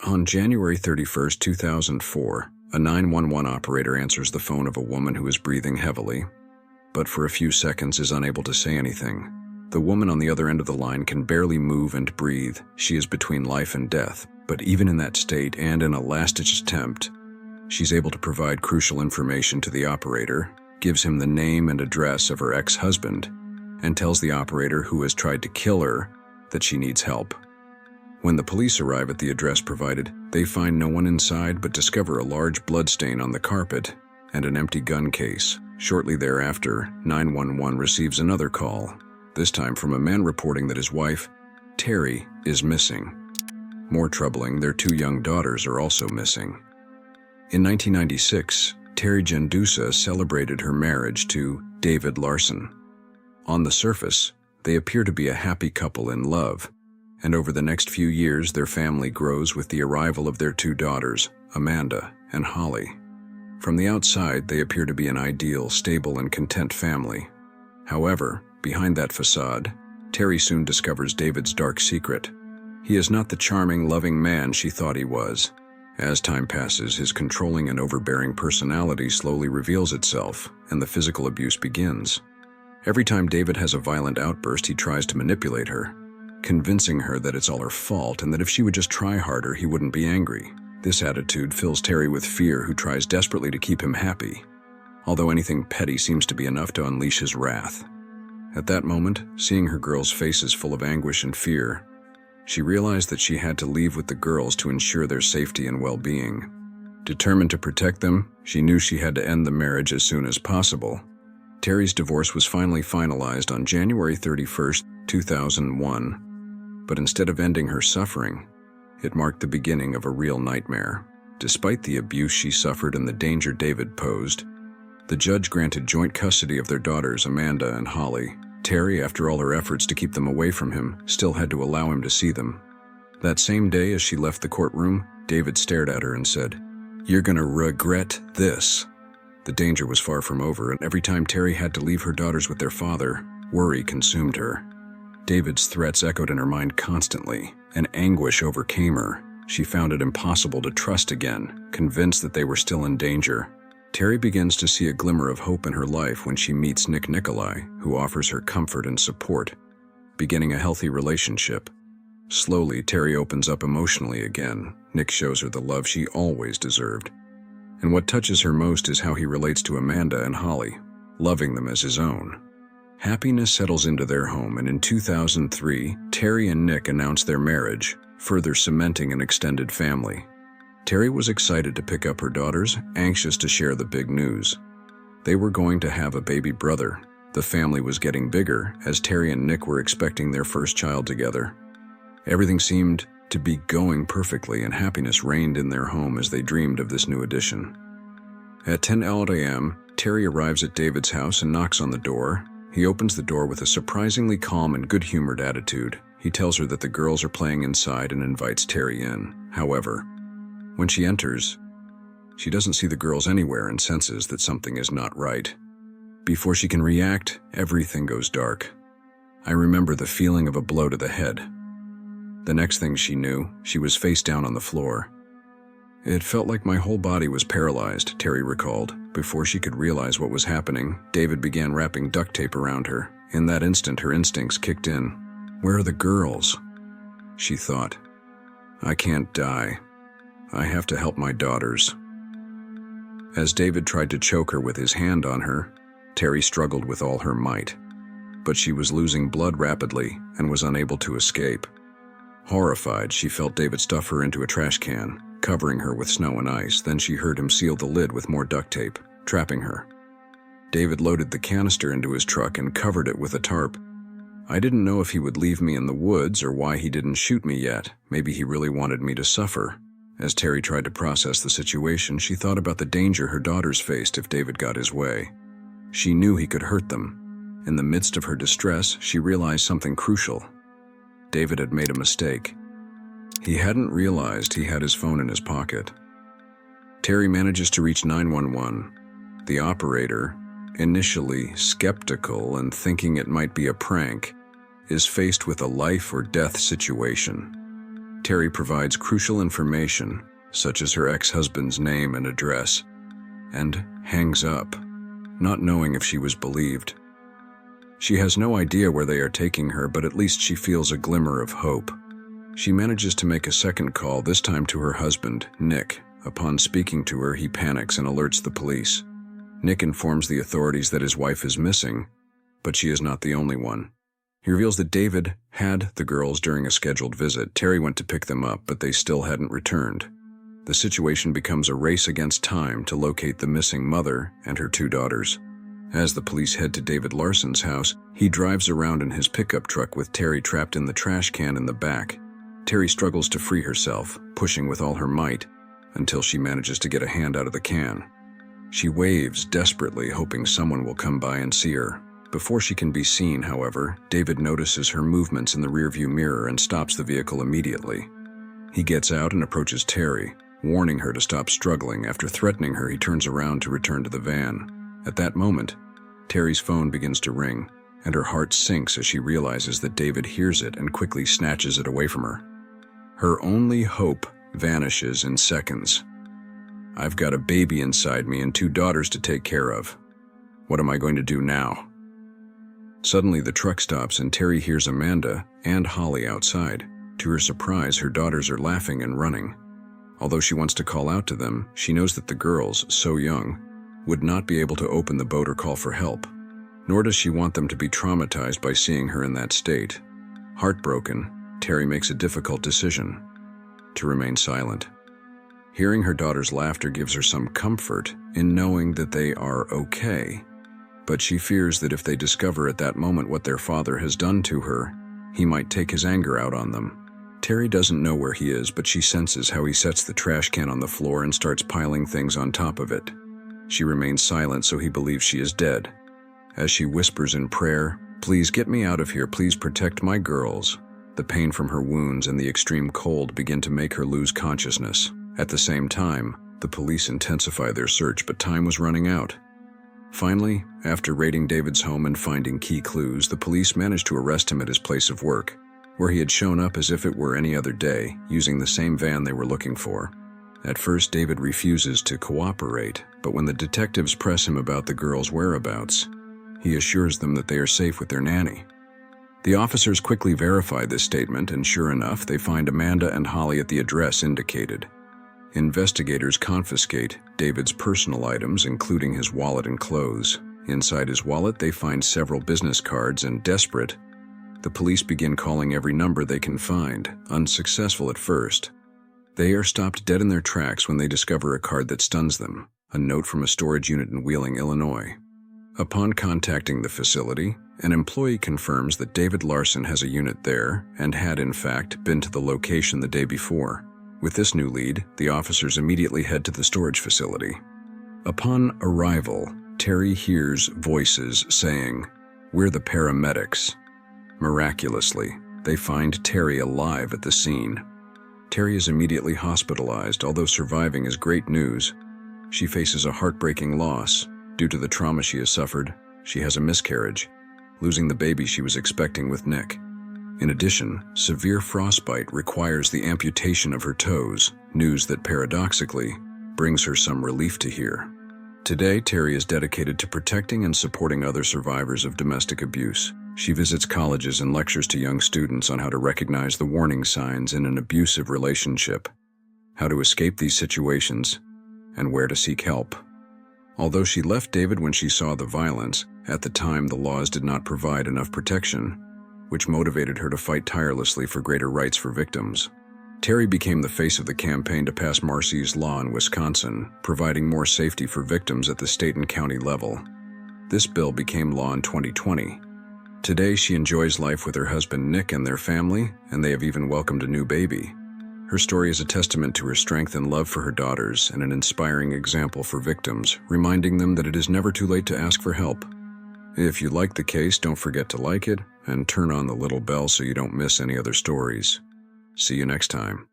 On January 31st, 2004, a 911 operator answers the phone of a woman who is breathing heavily, but for a few seconds is unable to say anything. The woman on the other end of the line can barely move and breathe. She is between life and death, but even in that state and in a last-ditch attempt, she's able to provide crucial information to the operator, gives him the name and address of her ex-husband, and tells the operator who has tried to kill her that she needs help. When the police arrive at the address provided, they find no one inside but discover a large bloodstain on the carpet and an empty gun case. Shortly thereafter, 911 receives another call, this time from a man reporting that his wife, Teri, is missing. More troubling, their two young daughters are also missing. In 1996, Teri Jendusa celebrated her marriage to David Larsen. On the surface, they appear to be a happy couple in love, and over the next few years their family grows with the arrival of their two daughters, Amanda and Holly. From the outside, they appear to be an ideal, stable, and content family. However, behind that facade, Teri soon discovers David's dark secret. He is not the charming, loving man she thought he was. As time passes, his controlling and overbearing personality slowly reveals itself, and the physical abuse begins. Every time David has a violent outburst, he tries to manipulate her, convincing her that it's all her fault and that if she would just try harder, he wouldn't be angry. This attitude fills Teri with fear, who tries desperately to keep him happy, although anything petty seems to be enough to unleash his wrath. At that moment, seeing her girls' faces full of anguish and fear, she realized that she had to leave with the girls to ensure their safety and well-being. Determined to protect them, she knew she had to end the marriage as soon as possible. Teri's divorce was finally finalized on January 31st, 2001, but instead of ending her suffering, it marked the beginning of a real nightmare. Despite the abuse she suffered and the danger David posed, the judge granted joint custody of their daughters, Amanda and Holly. Teri, after all her efforts to keep them away from him, still had to allow him to see them. That same day, as she left the courtroom, David stared at her and said, "You're gonna regret this." The danger was far from over, and every time Teri had to leave her daughters with their father, worry consumed her. David's threats echoed in her mind constantly, and anguish overcame her. She found it impossible to trust again, convinced that they were still in danger. Teri begins to see a glimmer of hope in her life when she meets Nicolai, who offers her comfort and support, beginning a healthy relationship. Slowly, Teri opens up emotionally again. Nick shows her the love she always deserved. And what touches her most is how he relates to Amanda and Holly, loving them as his own. Happiness settles into their home, and in 2003, Teri and Nick announced their marriage, further cementing an extended family. Teri was excited to pick up her daughters, anxious to share the big news. They were going to have a baby brother. The family was getting bigger, as Teri and Nick were expecting their first child together. Everything seemed to be going perfectly, and happiness reigned in their home as they dreamed of this new addition. At 10 a.m., Teri arrives at David's house and knocks on the door. He opens the door with a surprisingly calm and good-humored attitude. He tells her that the girls are playing inside and invites Teri in. However, when she enters, she doesn't see the girls anywhere and senses that something is not right. Before she can react, everything goes dark. I remember the feeling of a blow to the head. The next thing she knew, she was face down on the floor. It felt like my whole body was paralyzed, Teri recalled. Before she could realize what was happening, David began wrapping duct tape around her. In that instant, her instincts kicked in. "Where are the girls?" she thought. "I can't die. I have to help my daughters." As David tried to choke her with his hand on her, Teri struggled with all her might. But she was losing blood rapidly and was unable to escape. Horrified, she felt David stuff her into a trash can, covering her with snow and ice. Then she heard him seal the lid with more duct tape, trapping her. David loaded the canister into his truck and covered it with a tarp. "I didn't know if he would leave me in the woods or why he didn't shoot me yet. Maybe he really wanted me to suffer." As Teri tried to process the situation, she thought about the danger her daughters faced if David got his way. She knew he could hurt them. In the midst of her distress, she realized something crucial. David had made a mistake. He hadn't realized he had his phone in his pocket. Teri manages to reach 911. The operator, initially skeptical and thinking it might be a prank, is faced with a life or death situation. Teri provides crucial information, such as her ex-husband's name and address, and hangs up, not knowing if she was believed. She has no idea where they are taking her, but at least she feels a glimmer of hope. She manages to make a second call, this time to her husband, Nick. Upon speaking to her, he panics and alerts the police. Nick informs the authorities that his wife is missing, but she is not the only one. He reveals that David had the girls during a scheduled visit. Teri went to pick them up, but they still hadn't returned. The situation becomes a race against time to locate the missing mother and her 2 daughters. As the police head to David Larsen's house, he drives around in his pickup truck with Teri trapped in the trash can in the back. Teri struggles to free herself, pushing with all her might, until she manages to get a hand out of the can. She waves desperately, hoping someone will come by and see her. Before she can be seen, however, David notices her movements in the rearview mirror and stops the vehicle immediately. He gets out and approaches Teri, warning her to stop struggling. After threatening her, he turns around to return to the van. At that moment, Teri's phone begins to ring, and her heart sinks as she realizes that David hears it and quickly snatches it away from her. Her only hope vanishes in seconds. "I've got a baby inside me and 2 daughters to take care of. What am I going to do now?" Suddenly, the truck stops and Teri hears Amanda and Holly outside. To her surprise, her daughters are laughing and running. Although she wants to call out to them, she knows that the girls, so young, would not be able to open the boat or call for help. Nor does she want them to be traumatized by seeing her in that state. Heartbroken, Teri makes a difficult decision: to remain silent. Hearing her daughter's laughter gives her some comfort in knowing that they are okay, but she fears that if they discover at that moment what their father has done to her, he might take his anger out on them. Teri doesn't know where he is, but she senses how he sets the trash can on the floor and starts piling things on top of it. She remains silent, so he believes she is dead. As she whispers in prayer, "Please get me out of here, please protect my girls," the pain from her wounds and the extreme cold begin to make her lose consciousness. At the same time, the police intensify their search, but time was running out. Finally, after raiding David's home and finding key clues, the police managed to arrest him at his place of work, where he had shown up as if it were any other day, using the same van they were looking for. At first, David refuses to cooperate, but when the detectives press him about the girls' whereabouts, he assures them that they are safe with their nanny. The officers quickly verify this statement, and sure enough, they find Amanda and Holly at the address indicated. Investigators confiscate David's personal items, including his wallet and clothes. Inside his wallet, they find several business cards, and desperate, the police begin calling every number they can find, unsuccessful at first. They are stopped dead in their tracks when they discover a card that stuns them, a note from a storage unit in Wheeling, Illinois. Upon contacting the facility, an employee confirms that David Larsen has a unit there and had, in fact, been to the location the day before. With this new lead, the officers immediately head to the storage facility. Upon arrival, Teri hears voices saying, "We're the paramedics." Miraculously, they find Teri alive at the scene. Teri is immediately hospitalized. Although surviving is great news, she faces a heartbreaking loss. Due to the trauma she has suffered, she has a miscarriage, losing the baby she was expecting with Nick. In addition, severe frostbite requires the amputation of her toes, news that paradoxically brings her some relief to hear. Today, Teri is dedicated to protecting and supporting other survivors of domestic abuse. She visits colleges and lectures to young students on how to recognize the warning signs in an abusive relationship, how to escape these situations, and where to seek help. Although she left David when she saw the violence, at the time the laws did not provide enough protection, which motivated her to fight tirelessly for greater rights for victims. Teri became the face of the campaign to pass Marsy's Law in Wisconsin, providing more safety for victims at the state and county level. This bill became law in 2020. Today, she enjoys life with her husband Nick and their family, and they have even welcomed a new baby. Her story is a testament to her strength and love for her daughters and an inspiring example for victims, reminding them that it is never too late to ask for help. If you like the case, don't forget to like it and turn on the little bell so you don't miss any other stories. See you next time.